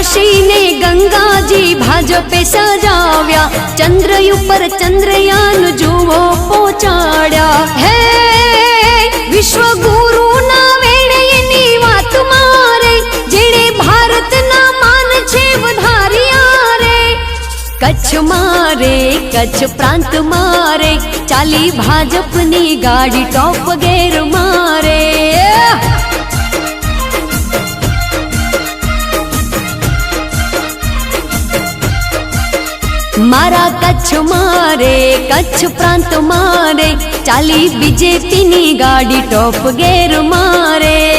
काशी ने गंगाजी भाजपे सजाव्या, चंद्र पर चंद्रयान जुवो पहोंचाड्या। हे विश्व गुरु ना वेणे एनी वात मारे, जेणे भारत ना मान छे वधारिया रे। कच्छ मारे कच्छ प्रांत मारे, चाली भाजपनी गाड़ी टॉप गेर मारे। मारा कच्छ मारे कच्छ प्रांत मारे, चाली बीजेपीनी गाड़ी टॉप गेर मारे।